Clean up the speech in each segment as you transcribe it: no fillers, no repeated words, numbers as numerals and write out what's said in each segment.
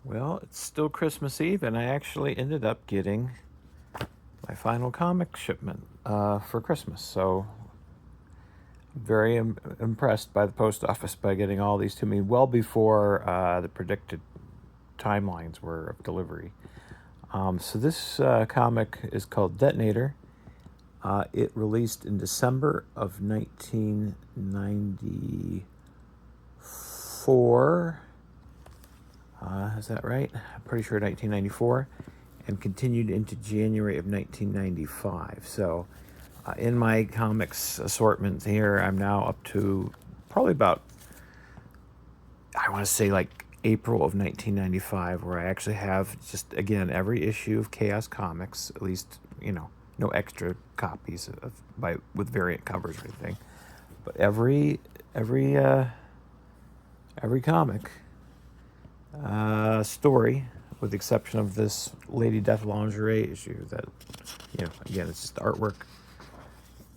Well, it's still Christmas Eve, and I actually ended up getting my final comic shipment for Christmas. So, I'm very impressed by the post office by getting all these to me well before the predicted timelines were of delivery. So, this comic is called Detonator. It released in December of 1994. Is that right? I'm pretty sure 1994, and continued into January of 1995. So, in my comics assortment here, I'm now up to probably about, I want to say like April of 1995, where I actually have just, again, every issue of Chaos Comics, at least, no extra copies with variant covers or anything, but every comic story, with the exception of this Lady Death lingerie issue that, again, it's just artwork.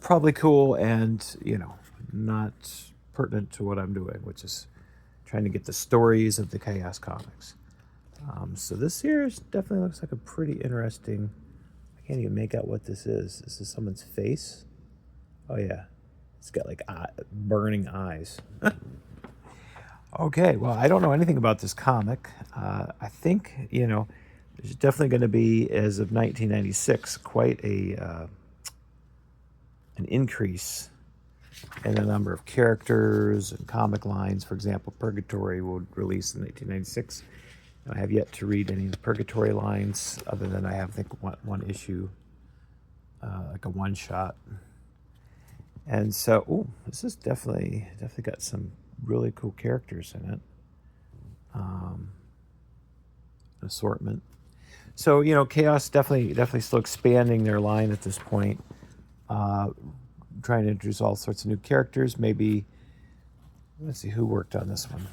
Probably cool and, not pertinent to what I'm doing, which is trying to get the stories of the Chaos Comics. So this here definitely looks like a pretty interesting. I can't even make out what this is. This is someone's face. Oh, yeah. It's got like burning eyes. Okay, well, I don't know anything about this comic. I think, there's definitely going to be, as of 1996, quite an increase in the number of characters and comic lines. For example, Purgatory would release in 1996. And I have yet to read any of the Purgatory lines, other than I have, I think, one issue, like a one-shot. And so, this is definitely got some really cool characters in it. Assortment. So, Chaos definitely still expanding their line at this point. Trying to introduce all sorts of new characters. Maybe, let's see who worked on this one.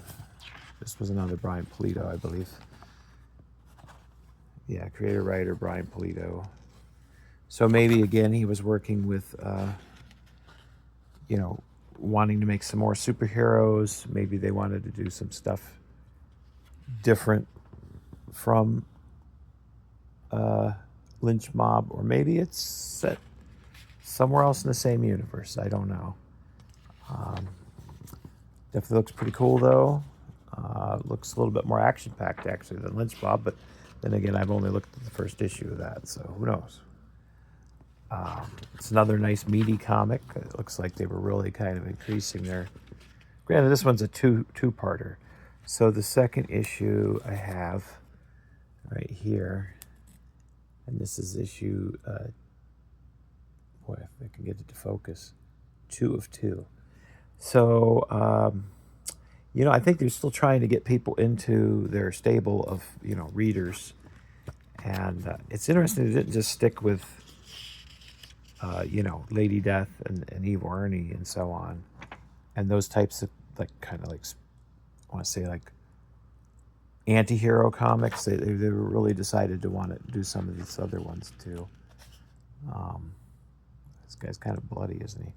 This was another Brian Pulido, I believe. Yeah, creator writer Brian Pulido. So maybe again he was working with, wanting to make some more superheroes. Maybe they wanted to do some stuff different from Lynch Mob, or maybe it's set somewhere else in the same universe. I don't know. Definitely looks pretty cool though. Looks a little bit more action-packed actually than Lynch Mob, but then again, I've only looked at the first issue of that, so who knows? It's another nice meaty comic. It looks like they were really kind of increasing their. Granted, this one's a two-parter. So the second issue I have right here, and this is issue. Boy, if I can get it to focus, 2 of 2. So, I think they're still trying to get people into their stable of, readers. And it's interesting they didn't just stick with, Lady Death and Evil Ernie and so on. And those types of, like, kind of like, I want to say, like, anti-hero comics. They really decided to want to do some of these other ones, too. This guy's kind of bloody, isn't he?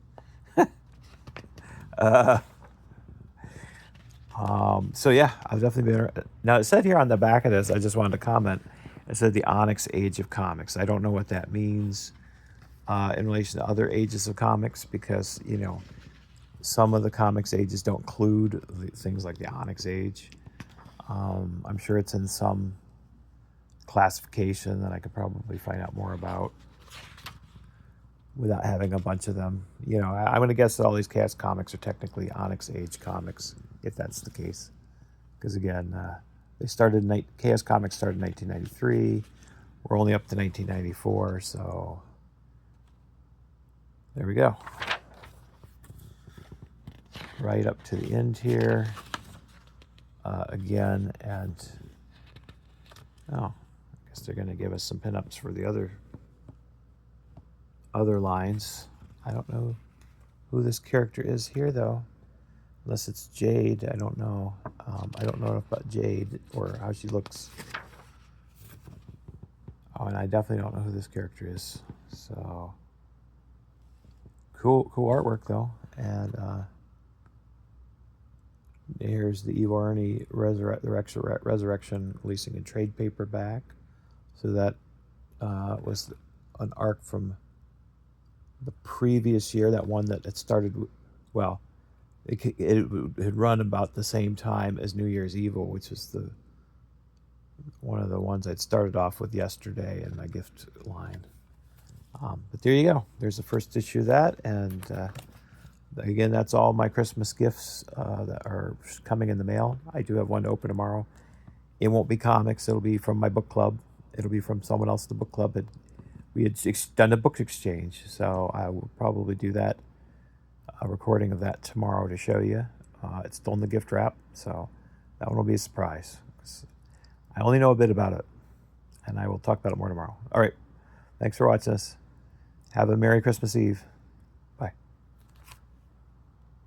So yeah, I've definitely been. Now it said here on the back of this, I just wanted to comment. It said the Onyx Age of Comics. I don't know what that means in relation to other ages of comics, because some of the comics ages don't include things like the Onyx Age. I'm sure it's in some classification that I could probably find out more about without having a bunch of them. I'm going to guess that all these Chaos comics are technically Onyx Age comics, if that's the case. Because again, Chaos Comics started in 1993. We're only up to 1994, so there we go. Right up to the end here. Again, and I guess they're going to give us some pinups for the other lines. I don't know who this character is here, though. Unless it's Jade, I don't know. I don't know enough about Jade or how she looks. Oh, and I definitely don't know who this character is. So, cool artwork, though. And Here's the Evil Ernie Resurrection Leasing and Trade paperback. So that was an arc from the previous year, that one that it started, well, it had run about the same time as New Year's Evil, which is one of the ones I'd started off with yesterday in my gift line. But there you go. There's the first issue of that, and again, that's all my Christmas gifts that are coming in the mail. I do have one to open tomorrow. It won't be comics. It'll be from my book club. It'll be from someone else in the book club. We had done a book exchange, so I will probably do that, a recording of that tomorrow to show you. It's still in the gift wrap, so that one will be a surprise. I only know a bit about it, and I will talk about it more tomorrow. All right. Thanks for watching this. Have a Merry Christmas Eve.